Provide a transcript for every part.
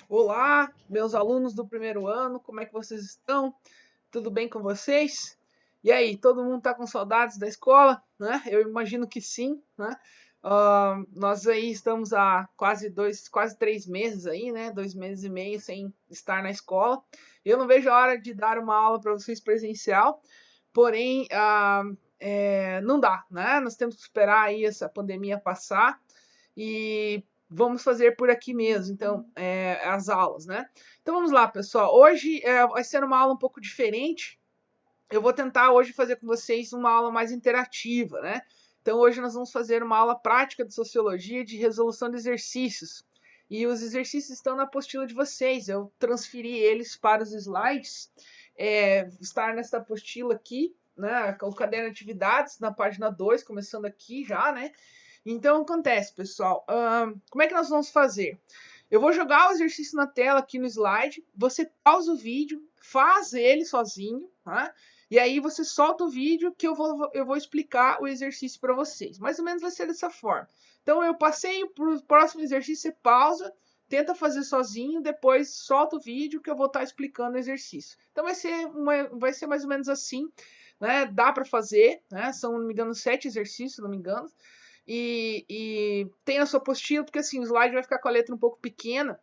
Olá, meus alunos do primeiro ano, como é que vocês estão? Tudo bem com vocês? E aí, todo mundo está com saudades da escola, né? Eu imagino que sim, né? Nós aí estamos há quase 3 meses aí, né? 2 meses e meio sem estar na escola. Eu não vejo a hora de dar uma aula para vocês presencial, porém, não dá, né? Nós temos que esperar aí essa pandemia passar e vamos fazer por aqui mesmo, então, as aulas, né? Então vamos lá, pessoal. Hoje vai ser uma aula um pouco diferente. Eu vou tentar hoje fazer com vocês uma aula mais interativa, né? Então hoje nós vamos fazer uma aula prática de sociologia de resolução de exercícios. E os exercícios estão na apostila de vocês. Eu transferi eles para os slides. Estar nessa apostila aqui, né? O caderno de atividades na página 2, começando aqui já, né? Então, acontece, pessoal. Como é que nós vamos fazer? Eu vou jogar o exercício na tela aqui no slide. Você pausa o vídeo, faz ele sozinho, tá? E aí você solta o vídeo que eu vou explicar o exercício para vocês. Mais ou menos vai ser dessa forma. Então, eu passei para o próximo exercício, você pausa, tenta fazer sozinho, depois solta o vídeo que eu vou estar explicando o exercício. Então, vai ser mais ou menos assim, né? Dá para fazer, né? São, não me engano, 7 exercícios, não me engano. E tem a sua apostila, porque assim, o slide vai ficar com a letra um pouco pequena,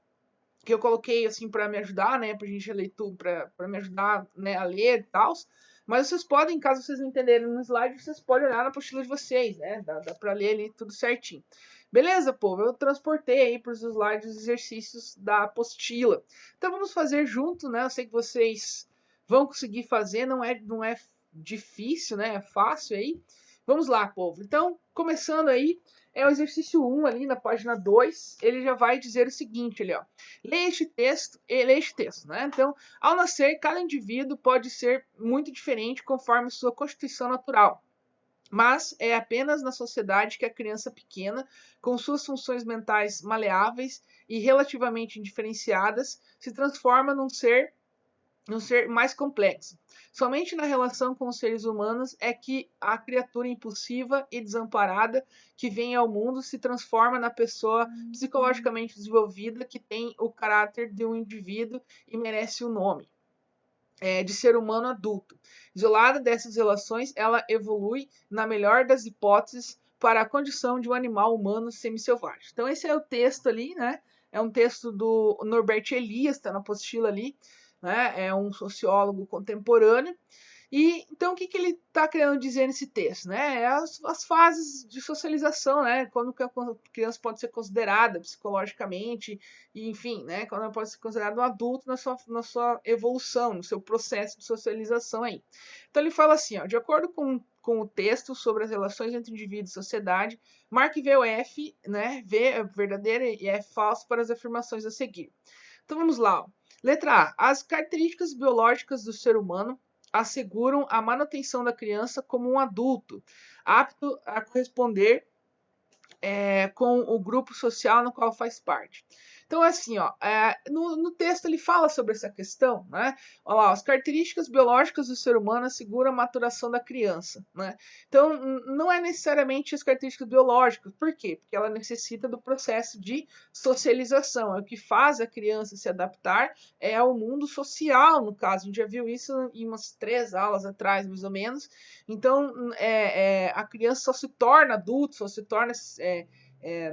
que eu coloquei assim para me ajudar, né, pra gente ler tudo, para me ajudar, né, a ler e tal. Mas vocês podem, caso vocês não entenderem no slide, vocês podem olhar na apostila de vocês, né? Dá para ler ali tudo certinho. Beleza, povo? Eu transportei aí para os slides os exercícios da apostila. Então vamos fazer junto, né? Eu sei que vocês vão conseguir fazer, não é difícil, né? É fácil aí. Vamos lá, povo. Então, começando aí, é o exercício 1 ali na página 2. Ele já vai dizer o seguinte ali, ó. Leia este texto, né? Então, ao nascer, cada indivíduo pode ser muito diferente conforme sua constituição natural. Mas é apenas na sociedade que a criança pequena, com suas funções mentais maleáveis e relativamente indiferenciadas, se transforma num ser mais complexo. Somente na relação com os seres humanos é que a criatura impulsiva e desamparada que vem ao mundo se transforma na pessoa psicologicamente desenvolvida que tem o caráter de um indivíduo e merece o nome de ser humano adulto. Isolada dessas relações, ela evolui, na melhor das hipóteses, para a condição de um animal humano semi-selvagem. Então, esse é o texto ali, né? É um texto do Norbert Elias, está na apostila ali, né? É um sociólogo contemporâneo. E então o que ele está querendo dizer nesse texto, né? É as fases de socialização, né? Quando a criança pode ser considerada psicologicamente, e, enfim, né? Quando ela pode ser considerada um adulto na sua evolução, no seu processo de socialização aí. Então ele fala assim, ó, de acordo com o texto sobre as relações entre indivíduo e sociedade, marque V o F, né? V é verdadeira e F falso para as afirmações a seguir. Então vamos lá. Ó. Letra A. As características biológicas do ser humano asseguram a manutenção da criança como um adulto, apto a corresponder com o grupo social no qual faz parte. Então, assim, ó, no texto ele fala sobre essa questão, né? Olha lá, as características biológicas do ser humano asseguram a maturação da criança, né? Então, não é necessariamente as características biológicas. Por quê? Porque ela necessita do processo de socialização. É o que faz a criança se adaptar ao mundo social, no caso. A gente já viu isso em umas 3 aulas atrás, mais ou menos. Então, a criança só se torna adulto, só se torna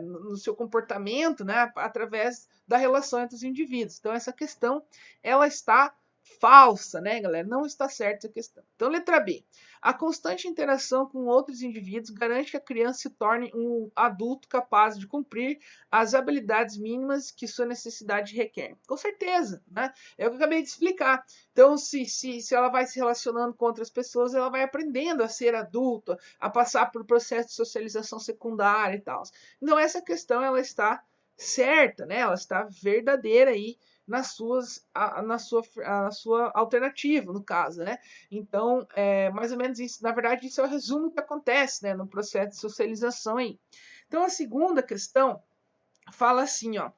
no seu comportamento, né, através da relação entre os indivíduos. Então, essa questão, ela está falsa, né, galera? Não está certa essa questão. Então, letra B. A constante interação com outros indivíduos garante que a criança se torne um adulto capaz de cumprir as habilidades mínimas que sua necessidade requer. Com certeza, né? É o que eu acabei de explicar. Então, se ela vai se relacionando com outras pessoas, ela vai aprendendo a ser adulta, a passar por processo de socialização secundária e tal. Então, essa questão ela está certa, né? Ela está verdadeira aí na sua alternativa, no caso, né? Então, mais ou menos isso. Na verdade, isso é o resumo que acontece, né, no processo de socialização aí. Então, a segunda questão fala assim, ó.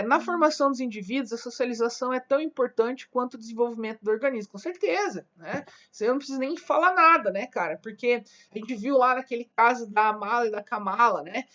Na formação dos indivíduos, a socialização é tão importante quanto o desenvolvimento do organismo, com certeza, né? Você não precisa nem falar nada, né, cara? Porque a gente viu lá naquele caso da Amala e da Kamala, né?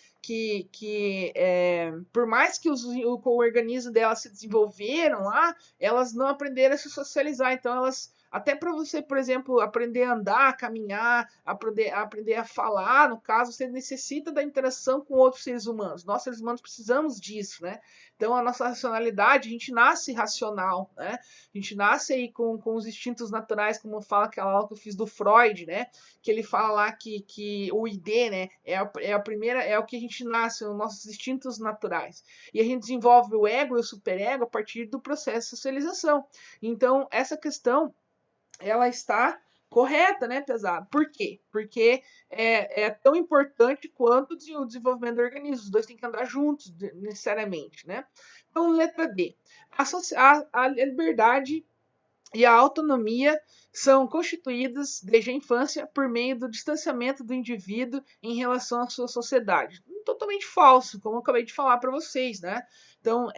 Por mais que o organismo delas se desenvolveram lá, elas não aprenderam a se socializar, então elas até para você, por exemplo, aprender a andar, a caminhar, aprender a falar, no caso, você necessita da interação com outros seres humanos. Nós, seres humanos, precisamos disso, né? Então, a nossa racionalidade, a gente nasce racional, né? A gente nasce aí com os instintos naturais, como fala aquela aula que eu fiz do Freud, né? Que ele fala lá que o ID, né? É a primeira, é o que a gente nasce, os nossos instintos naturais. E a gente desenvolve o ego e o superego a partir do processo de socialização. Então, essa questão ela está correta, né, pesado? Por quê? Porque é tão importante quanto o desenvolvimento do organismo. Os dois têm que andar juntos, necessariamente, né? Então, letra D. A liberdade e a autonomia são constituídas desde a infância por meio do distanciamento do indivíduo em relação à sua sociedade. Totalmente falso, como eu acabei de falar para vocês, né? Então,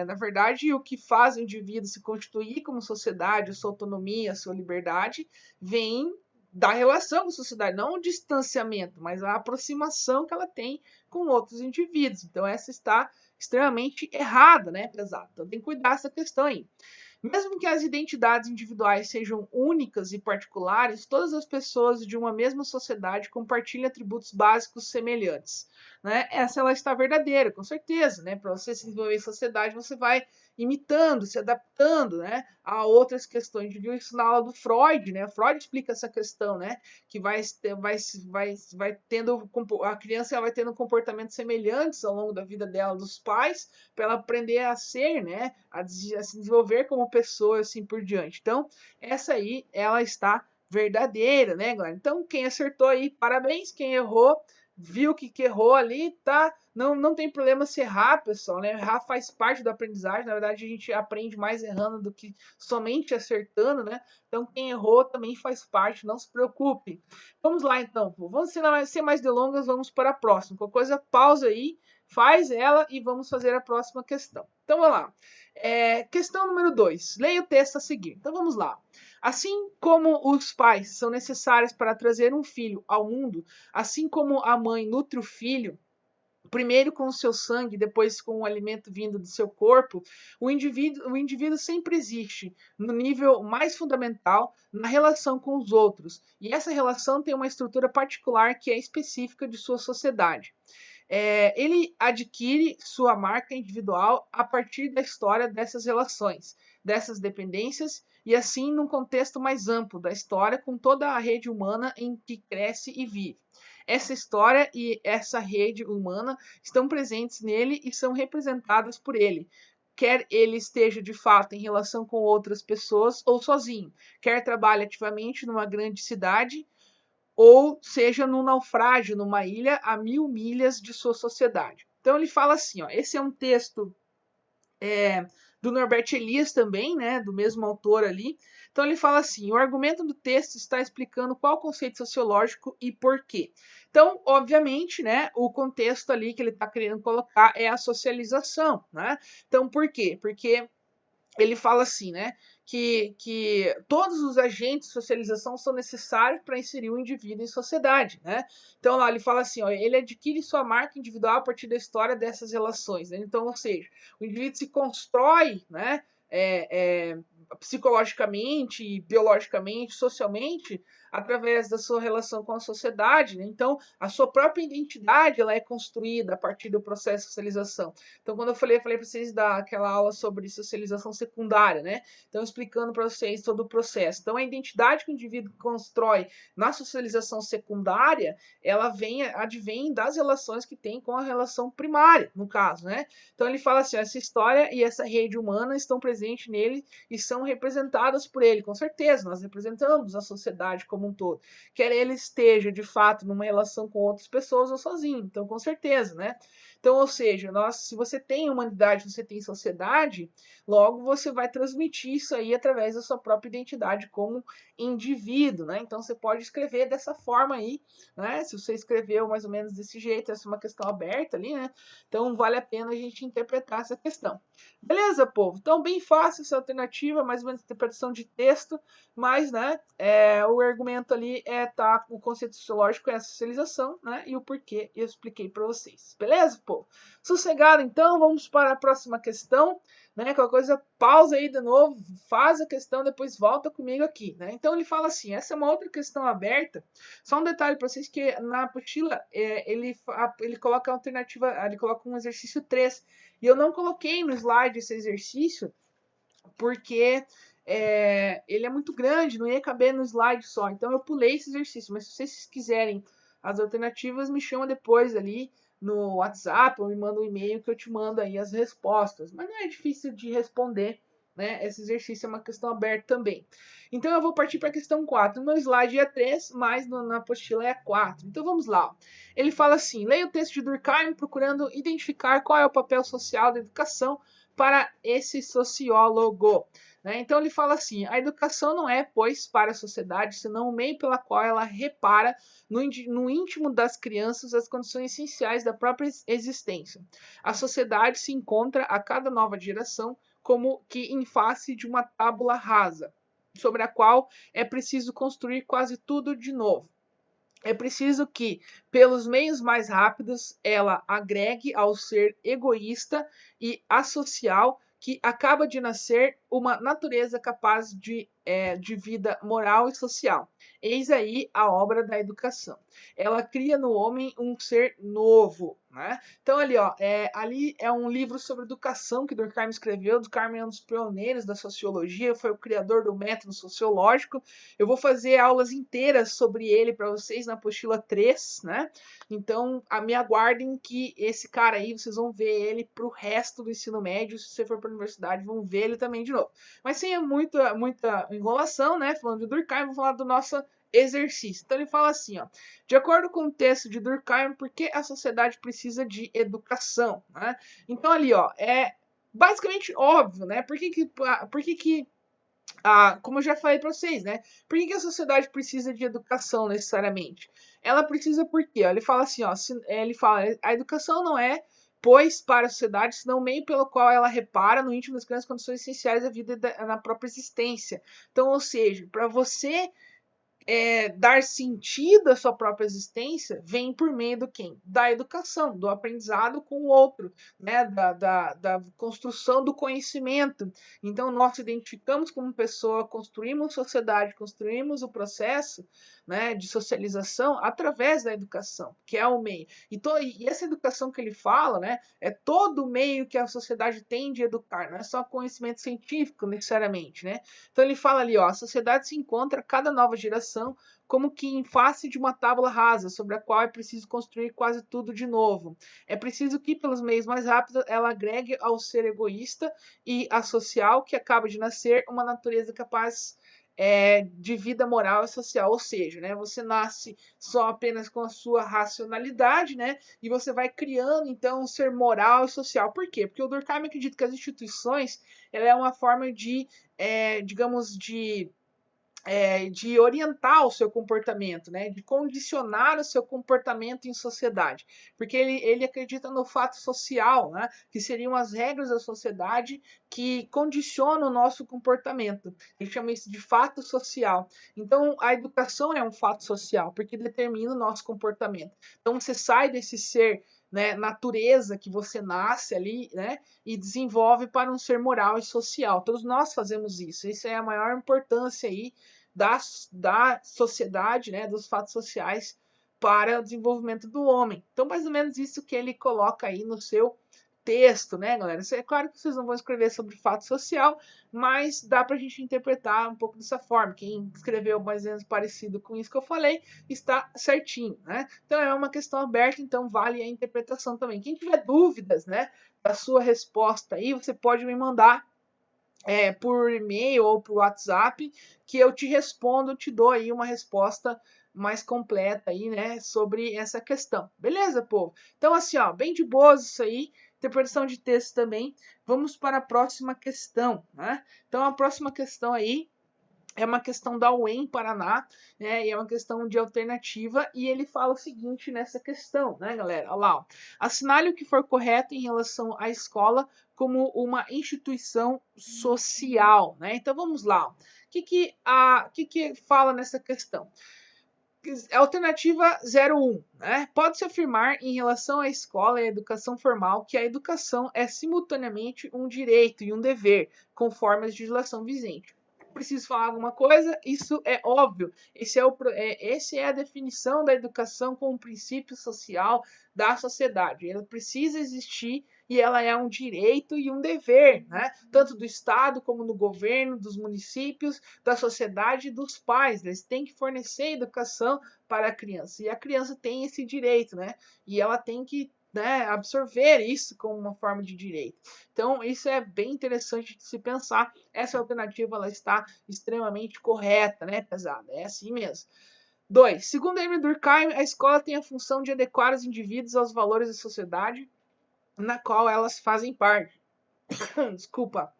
na verdade, o que faz o indivíduo se constituir como sociedade, a sua autonomia, a sua liberdade, vem da relação com a sociedade, não o distanciamento, mas a aproximação que ela tem com outros indivíduos. Então, essa está extremamente errada, né, pesado? Então, tem que cuidar dessa questão aí. Mesmo que as identidades individuais sejam únicas e particulares, todas as pessoas de uma mesma sociedade compartilham atributos básicos semelhantes. Né? Essa ela está verdadeira, com certeza. Né? Para você se desenvolver em sociedade, você vai imitando, se adaptando, né, a outras questões. A gente viu isso na aula do Freud, né? Freud explica essa questão, né? Que vai tendo a criança vai tendo comportamentos semelhantes ao longo da vida dela dos pais, para ela aprender a ser, né, a se desenvolver como pessoa, assim por diante. Então, essa aí, ela está verdadeira, né, galera? Então, quem acertou aí, parabéns. Quem errou, viu que errou ali, tá? Não tem problema se errar, pessoal, né? Errar faz parte da aprendizagem. Na verdade, a gente aprende mais errando do que somente acertando, né? Então, quem errou também faz parte, não se preocupe. Vamos lá, então. Vamos sem mais delongas, vamos para a próxima. Qualquer coisa, pausa aí, faz ela e vamos fazer a próxima questão. Então, vamos lá. Questão número 2. Leia o texto a seguir. Então, vamos lá. Assim como os pais são necessários para trazer um filho ao mundo, assim como a mãe nutre o filho, primeiro com o seu sangue, depois com o alimento vindo do seu corpo, o indivíduo sempre existe no nível mais fundamental na relação com os outros. E essa relação tem uma estrutura particular que é específica de sua sociedade. Ele adquire sua marca individual a partir da história dessas relações, dessas dependências, e assim num contexto mais amplo da história, com toda a rede humana em que cresce e vive. Essa história e essa rede humana estão presentes nele e são representadas por ele, quer ele esteja de fato em relação com outras pessoas ou sozinho, quer trabalhe ativamente numa grande cidade, ou seja num naufrágio numa ilha a 1000 milhas de sua sociedade. Então ele fala assim, ó, esse é um texto do Norbert Elias também, né, do mesmo autor ali. Então ele fala assim, o argumento do texto está explicando qual conceito sociológico e por quê. Então, obviamente, né, o contexto ali que ele está querendo colocar é a socialização, né? Então, por quê? Porque ele fala assim, né, que todos os agentes de socialização são necessários para inserir o indivíduo em sociedade, né? Então lá ele fala assim, ó, ele adquire sua marca individual a partir da história dessas relações, né? Então, ou seja, o indivíduo se constrói, né, psicologicamente, biologicamente, socialmente, através da sua relação com a sociedade, né? Então, a sua própria identidade ela é construída a partir do processo de socialização. Então, quando eu falei para vocês daquela aula sobre socialização secundária, né? Então, explicando para vocês todo o processo. Então, a identidade que o indivíduo constrói na socialização secundária, ela advém das relações que tem com a relação primária, no caso, né? Então, ele fala assim, essa história e essa rede humana estão presentes nele e são são representadas por ele, com certeza, nós representamos a sociedade como um todo, quer ele esteja de fato numa relação com outras pessoas ou sozinho, então com certeza, né? Então, ou seja, se você tem humanidade, você tem sociedade, logo você vai transmitir isso aí através da sua própria identidade como indivíduo, né? Então você pode escrever dessa forma aí, né? Se você escreveu mais ou menos desse jeito, essa é uma questão aberta ali, né? Então vale a pena a gente interpretar essa questão. Beleza, povo? Então, bem fácil essa alternativa, mais ou menos interpretação de texto, mas, né, o argumento ali o conceito sociológico é a socialização, né, e o porquê eu expliquei para vocês. Beleza, povo? Sossegado, então, vamos para a próxima questão, né, qualquer coisa, pausa aí de novo, faz a questão, depois volta comigo aqui, né? Então, ele fala assim, essa é uma outra questão aberta, só um detalhe para vocês que na apostila ele coloca a alternativa, ele coloca um exercício 3, e eu não coloquei no slide esse exercício, porque ele é muito grande, não ia caber no slide só. Então eu pulei esse exercício. Mas se vocês quiserem as alternativas, me chama depois ali no WhatsApp ou me manda um e-mail que eu te mando aí as respostas. Mas não é difícil de responder, né? Esse exercício é uma questão aberta também. Então eu vou partir para a questão 4. No meu slide é 3, mas na apostila é 4. Então vamos lá. Ele fala assim: leia o texto de Durkheim procurando identificar qual é o papel social da educação para esse sociólogo. Né? Então ele fala assim: a educação não é, pois, para a sociedade, senão o meio pela qual ela repara no íntimo das crianças as condições essenciais da própria existência. A sociedade se encontra a cada nova geração como que em face de uma tábula rasa, sobre a qual é preciso construir quase tudo de novo. É preciso que, pelos meios mais rápidos, ela agregue ao ser egoísta e asocial que acaba de nascer uma natureza capaz de vida moral e social. Eis aí a obra da educação. Ela cria no homem um ser novo. Né? Então, ali é um livro sobre educação que Durkheim escreveu. Durkheim é um dos pioneiros da sociologia, foi o criador do método sociológico. Eu vou fazer aulas inteiras sobre ele para vocês na apostila 3, né? Então, me aguardem que esse cara aí, vocês vão ver ele pro resto do ensino médio. Se você for para a universidade, vão ver ele também de novo. Mas sem muita enrolação, né? Falando de Durkheim, vou falar do nosso exercício. Então ele fala assim, ó: de acordo com o texto de Durkheim, por que a sociedade precisa de educação? Né? Então ali, ó, é basicamente óbvio, né? Por que como eu já falei para vocês, né? Por que a sociedade precisa de educação necessariamente? Ela precisa porque, ó, ele fala assim, ó, ele fala, a educação não é, pois, para a sociedade, senão o meio pelo qual ela repara no íntimo das grandes condições essenciais da vida e na própria existência. Então, ou seja, para você dar sentido à sua própria existência vem por meio do quem? Da educação, do aprendizado com o outro, né? Da construção do conhecimento. Então, nós nos identificamos como pessoa, construímos sociedade, construímos o processo, né, de socialização através da educação, que é o meio. E essa educação que ele fala, né, é todo o meio que a sociedade tem de educar, não é só conhecimento científico necessariamente, né? Então ele fala ali, ó, a sociedade se encontra a cada nova geração como que em face de uma tábua rasa, sobre a qual é preciso construir quase tudo de novo. É preciso que, pelos meios mais rápidos, ela agregue ao ser egoísta e asocial que acaba de nascer uma natureza capaz de vida moral e social, ou seja, né, você nasce só apenas com a sua racionalidade, né, e você vai criando então um ser moral e social. Por quê? Porque o Durkheim acredita que as instituições ela é uma forma de, digamos, de orientar o seu comportamento, né? De condicionar o seu comportamento em sociedade. Porque ele acredita no fato social, né? Que seriam as regras da sociedade que condicionam o nosso comportamento. Ele chama isso de fato social. Então, a educação é um fato social, porque determina o nosso comportamento. Então, você sai desse ser, né, natureza que você nasce ali, né, e desenvolve para um ser moral e social. Todos nós fazemos isso. Isso é a maior importância aí da sociedade, né, dos fatos sociais para o desenvolvimento do homem. Então, mais ou menos isso que ele coloca aí no seu texto, né, galera? É claro que vocês não vão escrever sobre fato social, mas dá para a gente interpretar um pouco dessa forma. Quem escreveu mais ou menos parecido com isso que eu falei, está certinho, né? Então, é uma questão aberta, então vale a interpretação também. Quem tiver dúvidas, né, da sua resposta aí, você pode me mandar por e-mail ou por WhatsApp, que eu te respondo, te dou aí uma resposta mais completa aí, né, sobre essa questão. Beleza, povo? Então, assim, ó, bem de boas isso aí, interpretação de texto também. Vamos para a próxima questão, né? Então, a próxima questão aí é uma questão da UEM Paraná, né? E é uma questão de alternativa. E ele fala o seguinte nessa questão, né, galera? Olha lá, ó. Assinale o que for correto em relação à escola como uma instituição social, né? Então vamos lá. O que fala nessa questão? Alternativa 01, né? Pode-se afirmar em relação à escola e à educação formal que a educação é simultaneamente um direito e um dever, conforme a legislação vigente. Preciso falar alguma coisa? Isso é óbvio. Esse é a definição da educação como um princípio social da sociedade. Ela precisa existir e ela é um direito e um dever, né? Tanto do Estado como do governo, dos municípios, da sociedade e dos pais. Eles têm que fornecer educação para a criança. E a criança tem esse direito, né? E ela tem que, né, absorver isso como uma forma de direito. Então, isso é bem interessante de se pensar. Essa alternativa ela está extremamente correta, né, pesada? É assim mesmo. 2. Segundo Emile Durkheim, a escola tem a função de adequar os indivíduos aos valores da sociedade na qual elas fazem parte. Desculpa.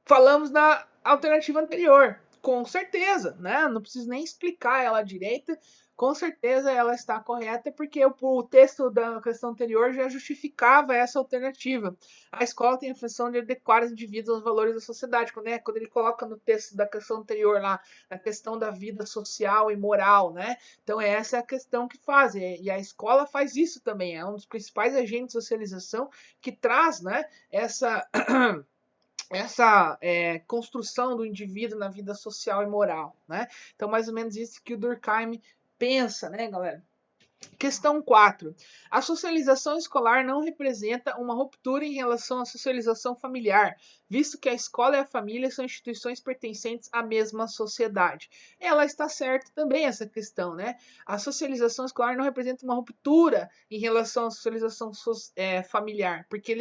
Falamos na alternativa anterior. Com certeza, né? Não preciso nem explicar ela direita. Com certeza ela está correta, porque o texto da questão anterior já justificava essa alternativa. A escola tem a função de adequar os indivíduos aos valores da sociedade. Quando ele coloca no texto da questão anterior lá, na questão da vida social e moral, né? Então essa é a questão que faz. E a escola faz isso também. É um dos principais agentes de socialização que traz, né? Essa construção do indivíduo na vida social e moral, né? Então, mais ou menos isso que o Durkheim pensa, né, galera? Questão 4. A socialização escolar não representa uma ruptura em relação à socialização familiar, visto que a escola e a família são instituições pertencentes à mesma sociedade. Ela está certa também, essa questão, né? A socialização escolar não representa uma ruptura em relação à socialização familiar. Por quê?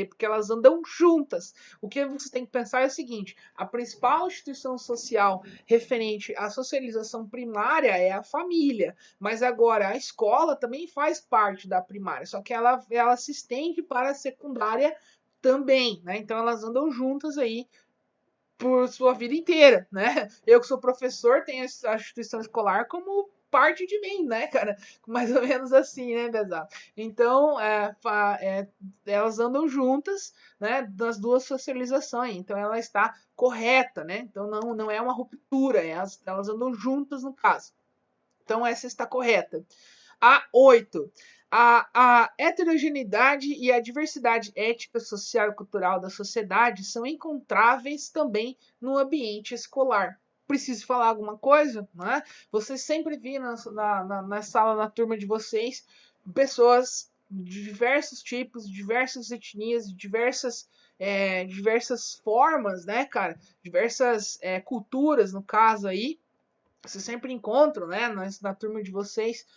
Porque elas andam juntas. O que você tem que pensar é o seguinte: a principal instituição social referente à socialização primária é a família. Mas agora a escola também faz parte da primária, só que ela se estende para a secundária também, né? Então elas andam juntas aí por sua vida inteira, né? Eu que sou professor tenho a instituição escolar como parte de mim, né, cara? Mais ou menos assim, né, Bezat? Então, elas andam juntas, né, nas duas socializações. Então, ela está correta, né? Então, não é uma ruptura, elas andam juntas no caso. Então, essa está correta. A 8. A heterogeneidade e a diversidade ética, social e cultural da sociedade são encontráveis também no ambiente escolar. Preciso falar alguma coisa? Né? Vocês sempre viram na sala, na turma de vocês, pessoas de diversos tipos, diversas etnias, diversas formas, né, cara? Diversas culturas, no caso aí. Vocês sempre encontram, né, na turma de vocês,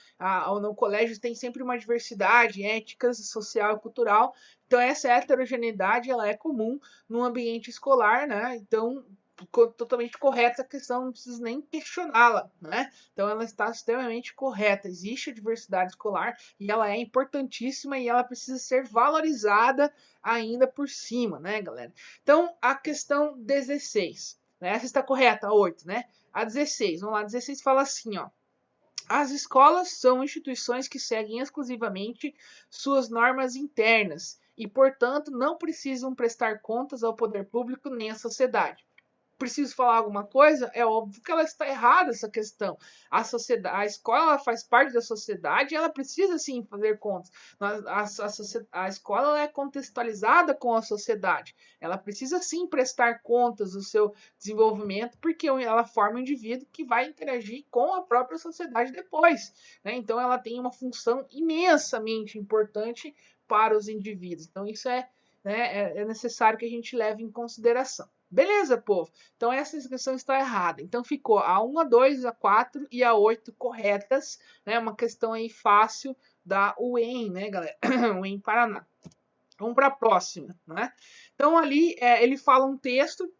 ou no colégio, tem sempre uma diversidade ética, social e cultural. Então, essa heterogeneidade ela é comum no ambiente escolar, né? Então, totalmente correta a questão, não preciso nem questioná-la, né? Então, ela está extremamente correta. Existe a diversidade escolar e ela é importantíssima e ela precisa ser valorizada ainda por cima, né, galera? Então, a questão 16, né? Essa está correta, a 8, né? A 16, vamos lá, 16 fala assim, ó. As escolas são instituições que seguem exclusivamente suas normas internas e, portanto, não precisam prestar contas ao poder público nem à sociedade. Preciso falar alguma coisa? É óbvio que ela está errada essa questão. A escola faz parte da sociedade e ela precisa sim fazer contas. A escola é contextualizada com a sociedade. Ela precisa sim prestar contas do seu desenvolvimento, porque ela forma um indivíduo que vai interagir com a própria sociedade depois. Né? Então ela tem uma função imensamente importante para os indivíduos. Então isso é necessário que a gente leve em consideração. Beleza, povo? Então essa inscrição está errada. Então ficou a 1, a 2, a 4 e a 8 corretas, né? Uma questão aí fácil da UEM, né, galera? UEM Paraná. Vamos para a próxima, né? Então ali ele fala um texto,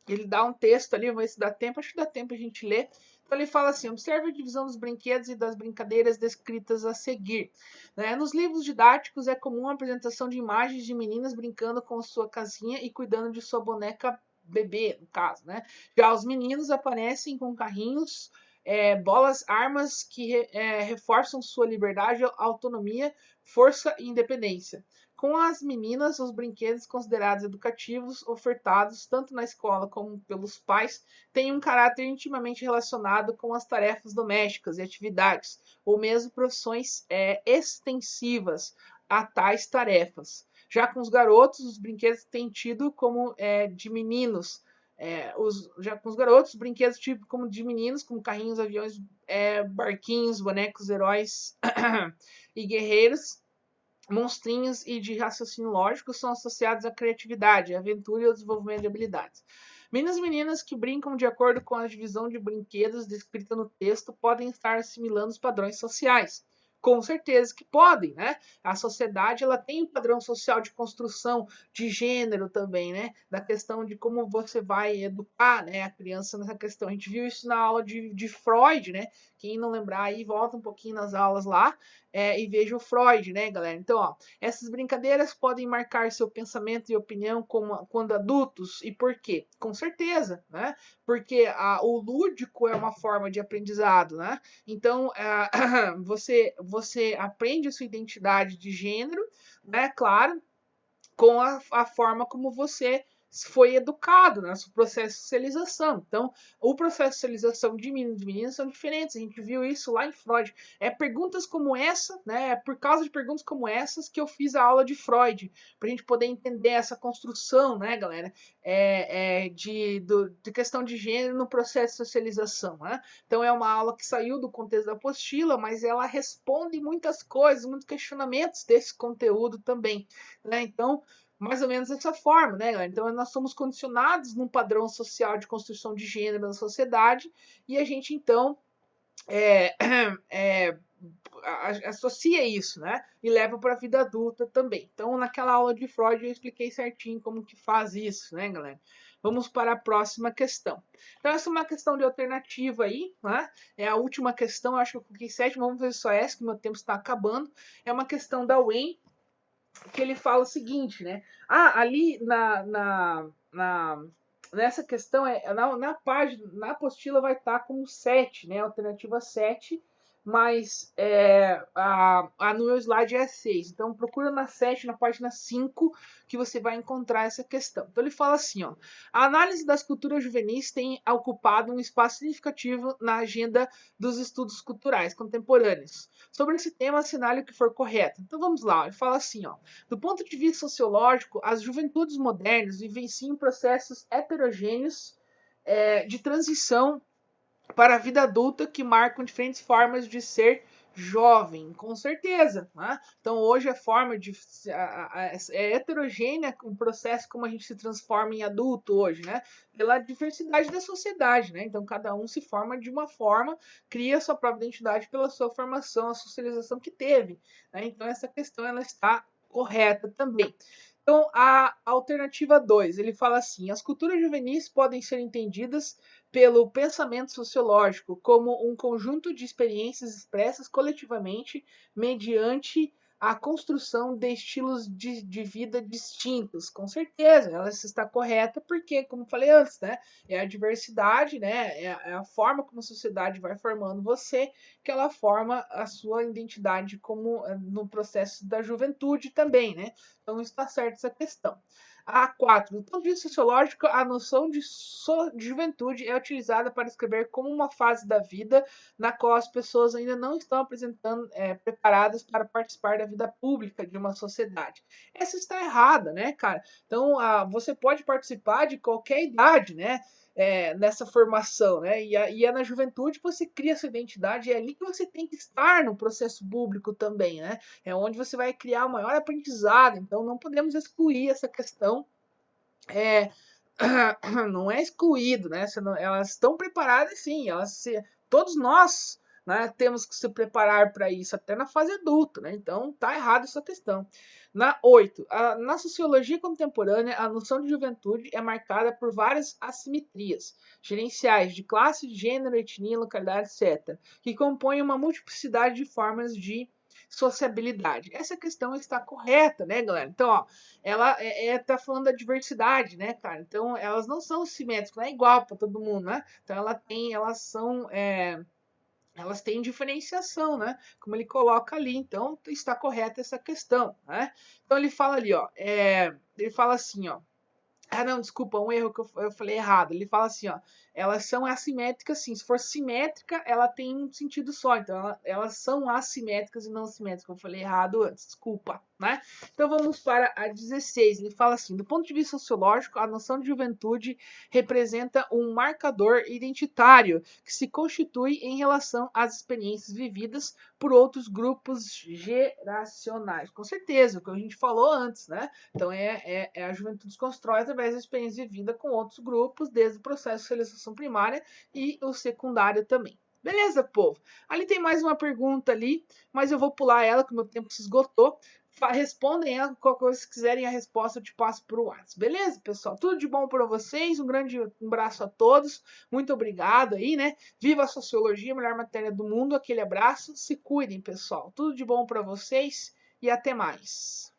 ele dá um texto ali, vamos ver se dá tempo, acho que dá tempo a gente ler. Então ele fala assim: observe a divisão dos brinquedos e das brincadeiras descritas a seguir. Né? Nos livros didáticos é comum a apresentação de imagens de meninas brincando com sua casinha e cuidando de sua boneca bebê, no caso. Né? Já os meninos aparecem com carrinhos, bolas, armas que reforçam sua liberdade, autonomia, força e independência. Com as meninas, os brinquedos considerados educativos, ofertados tanto na escola como pelos pais, têm um caráter intimamente relacionado com as tarefas domésticas e atividades, ou mesmo profissões extensivas a tais tarefas. Já com os garotos, os brinquedos têm tido como de meninos. Já com os garotos, os brinquedos tipo como de meninos, como carrinhos, aviões, barquinhos, bonecos, heróis e guerreiros, monstrinhos e de raciocínio lógico são associados à criatividade, à aventura e ao desenvolvimento de habilidades. Meninos e meninas que brincam de acordo com a divisão de brinquedos descrita no texto podem estar assimilando os padrões sociais. Com certeza que podem, né? A sociedade ela tem um padrão social de construção de gênero também, né? Da questão de como você vai educar, né, a criança nessa questão. A gente viu isso na aula de Freud, né? Quem não lembrar aí, volta um pouquinho nas aulas lá e veja o Freud, né, galera? Então, ó, essas brincadeiras podem marcar seu pensamento e opinião quando adultos. E por quê? Com certeza, né? Porque o lúdico é uma forma de aprendizado, né? Então, você aprende a sua identidade de gênero, né? Claro, com a forma como você foi educado, né? O processo de socialização. Então, o processo de socialização de meninos e meninas são diferentes. A gente viu isso lá em Freud. Perguntas como essa, né? É por causa de perguntas como essas que eu fiz a aula de Freud, para a gente poder entender essa construção, né, galera? De questão de gênero no processo de socialização, né? Então, é uma aula que saiu do contexto da apostila, mas ela responde muitas coisas, muitos questionamentos desse conteúdo também, né? Então, mais ou menos dessa forma, né, galera? Então, nós somos condicionados num padrão social de construção de gênero na sociedade e a gente, então, é, é, associa isso, né? E leva para a vida adulta também. Então, naquela aula de Freud, eu expliquei certinho como que faz isso, né, galera? Vamos para a próxima questão. Então, essa é uma questão de alternativa aí, né? É a última questão, eu acho que eu coloquei 7, vamos fazer só essa, que meu tempo está acabando. É uma questão da Wayne, que ele fala o seguinte, né? Ali nessa questão, na página, na apostila vai estar como 7, né? Alternativa 7, mas no meu slide é 6. Então procura na 7, na página 5, que você vai encontrar essa questão. Então ele fala assim, ó: a análise das culturas juvenis tem ocupado um espaço significativo na agenda dos estudos culturais contemporâneos. Sobre esse tema, assinale o que for correto. Então vamos lá, ele fala assim, ó: do ponto de vista sociológico, as juventudes modernas vivenciam processos heterogêneos de transição para a vida adulta que marcam diferentes formas de ser jovem, com certeza. Né? Então, hoje a forma de é heterogênea o processo como a gente se transforma em adulto hoje, né? Pela diversidade da sociedade, né? Então, cada um se forma de uma forma, cria sua própria identidade pela sua formação, a socialização que teve. Né? Então, essa questão ela está correta também. Então, a alternativa 2, ele fala assim: as culturas juvenis podem ser entendidas pelo pensamento sociológico como um conjunto de experiências expressas coletivamente mediante a construção de estilos de vida distintos. Com certeza, ela está correta porque, como falei antes, né, é a diversidade, né, é a forma como a sociedade vai formando você, que ela forma a sua identidade como no processo da juventude também, né? Então está certa essa questão. A 4. Do ponto de vista sociológico, a noção de juventude é utilizada para descrever como uma fase da vida na qual as pessoas ainda não estão preparadas para participar da vida pública de uma sociedade. Essa está errada, né, cara? Então, você pode participar de qualquer idade, né? Nessa formação, né? E é na juventude que você cria sua identidade, é ali que você tem que estar no processo público também, né? É onde você vai criar o maior aprendizado, então não podemos excluir essa questão. Não é excluído, né? Elas estão preparadas sim, todos nós né? Temos que se preparar para isso até na fase adulta, né? Então tá errado essa questão. Na 8, na sociologia contemporânea, a noção de juventude é marcada por várias assimetrias gerenciais de classe, gênero, etnia, localidade, etc., que compõem uma multiplicidade de formas de sociabilidade. Essa questão está correta, né, galera? Então, ó, ela tá falando da diversidade, né, cara? Então, elas não são simétricas, não é igual para todo mundo, né? Então, elas têm diferenciação, né? Como ele coloca ali. Então, está correta essa questão, né? Então, ele fala ali, ó, ele fala assim, ó. Ah, não, desculpa, um erro que eu falei errado. Ele fala assim, ó, elas são assimétricas, sim. Se for simétrica, ela tem um sentido só. Então, elas são assimétricas e não simétricas. Eu falei errado antes, desculpa, né? Então, vamos para a 16. Ele fala assim, do ponto de vista sociológico, a noção de juventude representa um marcador identitário que se constitui em relação às experiências vividas por outros grupos geracionais. Com certeza, o que a gente falou antes, né? Então, a juventude se constrói através da experiência vivida com outros grupos, desde o processo de seleção primária e o secundário também. Beleza, povo? Ali tem mais uma pergunta ali, mas eu vou pular ela, que o meu tempo se esgotou. Respondem ela, qualquer coisa, se quiserem a resposta eu te passo por WhatsApp. Beleza, pessoal? Tudo de bom para vocês, um grande abraço a todos, muito obrigado aí, né? Viva a sociologia, a melhor matéria do mundo, aquele abraço, se cuidem, pessoal. Tudo de bom para vocês e até mais.